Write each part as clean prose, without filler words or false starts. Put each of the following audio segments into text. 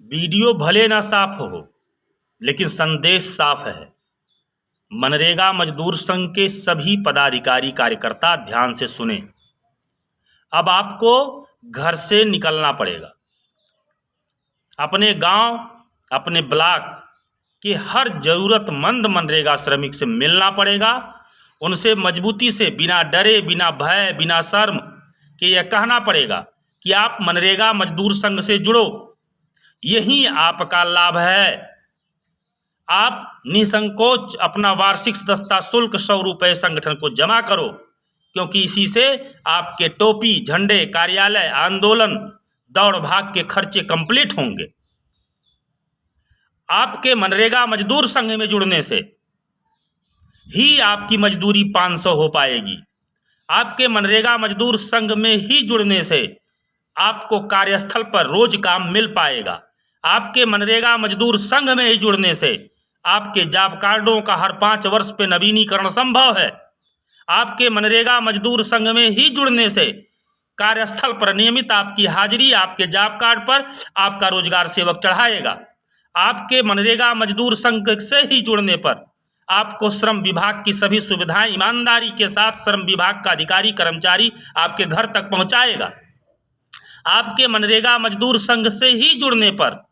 Video भले ना साफ हो, लेकिन संदेश साफ है। मनरेगा मजदूर संघ के सभी पदाधिकारी कार्यकर्ता ध्यान से सुने। अब आपको घर से निकलना पड़ेगा। अपने गांव, अपने ब्लॉक के हर जरूरतमंद मनरेगा श्रमिक से मिलना पड़ेगा। उनसे मजबूती से, बिना डरे, बिना भय, बिना शर्म के यह कहना पड़ेगा कि आप मनरेगा मजदूर संघ से जुड़ो। यही आपका लाभ है। आप निसंकोच अपना वार्षिक सदस्यता शुल्क 100 रुपये संगठन को जमा करो, क्योंकि इसी से आपके टोपी, झंडे, कार्यालय, आंदोलन, दौड़ भाग के खर्चे कंप्लीट होंगे। आपके मनरेगा मजदूर संघ में जुड़ने से ही आपकी मजदूरी 500 हो पाएगी। आपके मनरेगा मजदूर संघ में ही जुड़ने से आपको कार्यस्थल पर रोज काम मिल पाएगा। आपके मनरेगा मजदूर संघ में ही जुड़ने से आपके जॉब कार्डों का हर 5 वर्ष पे नवीनीकरण संभव है। आपके मनरेगा मजदूर संघ में ही जुड़ने से कार्यस्थल पर नियमित आपकी हाजिरी आपके जॉब कार्ड पर आपका रोजगार सेवक चढ़ाएगा। आपके मनरेगा मजदूर संघ से ही जुड़ने पर आपको श्रम विभाग की सभी सुविधाएं ईमानदारी के साथ श्रम विभाग का अधिकारी कर्मचारी आपके घर तक पहुंचाएगा। आपके मनरेगा मजदूर संघ से ही जुड़ने पर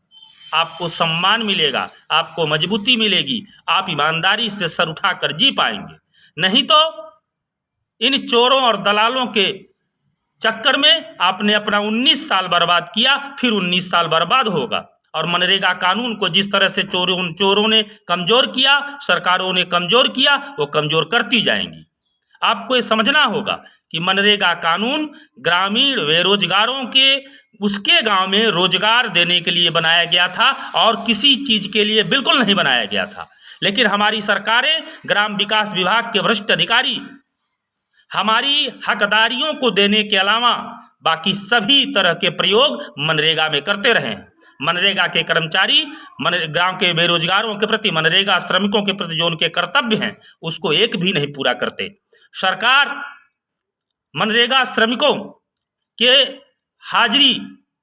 आपको सम्मान मिलेगा, आपको मजबूती मिलेगी, आप ईमानदारी से सर उठाकर जी पाएंगे। नहीं तो इन चोरों और दलालों के चक्कर में आपने अपना 19 साल बर्बाद किया, फिर 19 साल बर्बाद होगा। और मनरेगा कानून को जिस तरह से चोरों ने कमजोर किया, सरकारों ने कमजोर किया, वो कमजोर करती जाएंगी। आपको ये समझना होगा कि मनरेगा कानून ग्रामीण बेरोजगारों के उसके गांव में रोजगार देने के लिए बनाया गया था और किसी चीज के लिए बिल्कुल नहीं बनाया गया था। लेकिन हमारी सरकारें, ग्राम विकास विभाग के वरिष्ठ अधिकारी हमारी हकदारियों को देने के अलावा बाकी सभी तरह के प्रयोग मनरेगा में करते रहे। मनरेगा के कर्मचारी गांव के बेरोजगारों के प्रति, मनरेगा श्रमिकों के प्रति जो उनके कर्तव्य हैं, उसको एक भी नहीं पूरा करते। सरकार मनरेगा श्रमिकों के हाजिरी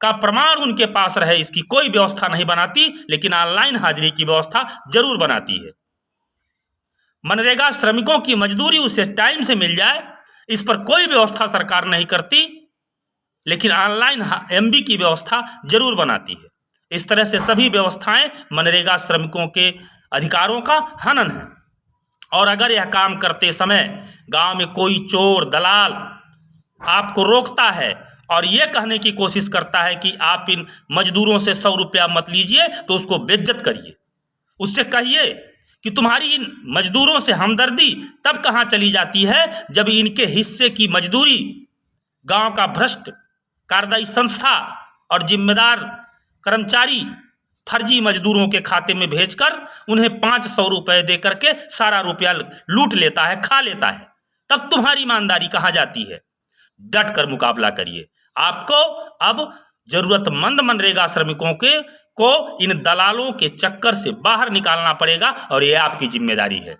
का प्रमाण उनके पास रहे, इसकी कोई व्यवस्था नहीं बनाती, लेकिन ऑनलाइन हाजिरी की व्यवस्था जरूर बनाती है। मनरेगा श्रमिकों की मजदूरी उसे टाइम से मिल जाए, इस पर कोई व्यवस्था सरकार नहीं करती, लेकिन ऑनलाइन एमबी की व्यवस्था जरूर बनाती है। इस तरह से सभी व्यवस्थाएं मनरेगा श्रमिकों के अधिकारों का हनन है। और अगर यह काम करते समय गांव में कोई चोर दलाल आपको रोकता है और यह कहने की कोशिश करता है कि आप इन मजदूरों से 100 रुपया मत लीजिए, तो उसको बेइज्जत करिए। उससे कहिए कि तुम्हारी इन मजदूरों से हमदर्दी तब कहाँ चली जाती है जब इनके हिस्से की मजदूरी गांव का भ्रष्ट कार्यदायी संस्था और जिम्मेदार कर्मचारी फर्जी मजदूरों के खाते में भेजकर उन्हें 500 रुपए दे करके सारा रुपया लूट लेता है, खा लेता है। तब तुम्हारी ईमानदारी कहाँ जाती है? डट कर मुकाबला करिए। आपको अब जरूरतमंद मनरेगा श्रमिकों को इन दलालों के चक्कर से बाहर निकालना पड़ेगा और ये आपकी जिम्मेदारी है।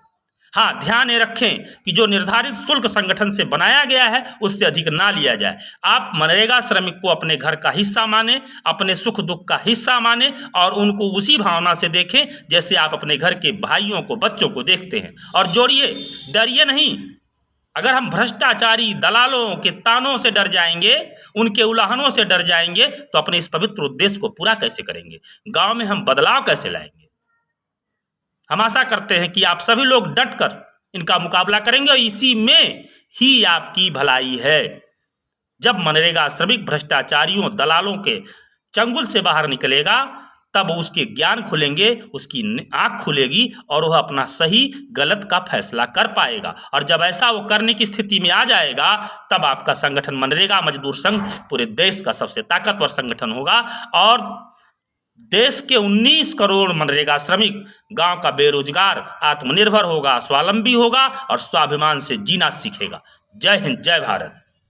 हाँ, ध्यान रखें कि जो निर्धारित शुल्क संगठन से बनाया गया है उससे अधिक ना लिया जाए। आप मनरेगा श्रमिक को अपने घर का हिस्सा माने, अपने सुख दुख का हिस्सा माने और उनको उसी भावना से देखें जैसे आप अपने घर के भाइयों को, बच्चों को देखते हैं। और जोड़िए, डरिए नहीं। अगर हम भ्रष्टाचारी दलालों के तानों से डर जाएंगे, उनके उल्लंघनों से डर जाएंगे, तो अपने इस पवित्र उद्देश्य को पूरा कैसे करेंगे? गांव में हम बदलाव कैसे लाएंगे? हम आशा करते हैं कि आप सभी लोग डटकर इनका मुकाबला करेंगे और इसी में ही आपकी भलाई है। जब मनरेगा श्रमिक भ्रष्टाचारियों, दलालों के चंगुल से बाहर निकलेगा, तब उसके ज्ञान खुलेंगे, उसकी आंख खुलेगी और वह अपना सही गलत का फैसला कर पाएगा। और जब ऐसा वो करने की स्थिति में आ जाएगा, तब आपका संगठन मनरेगा मजदूर संघ पूरे देश का सबसे ताकतवर संगठन होगा और देश के 19 करोड़ मनरेगा श्रमिक गांव का बेरोजगार आत्मनिर्भर होगा, स्वावलंबी होगा और स्वाभिमान से जीना सीखेगा। जय हिंद, जय भारत।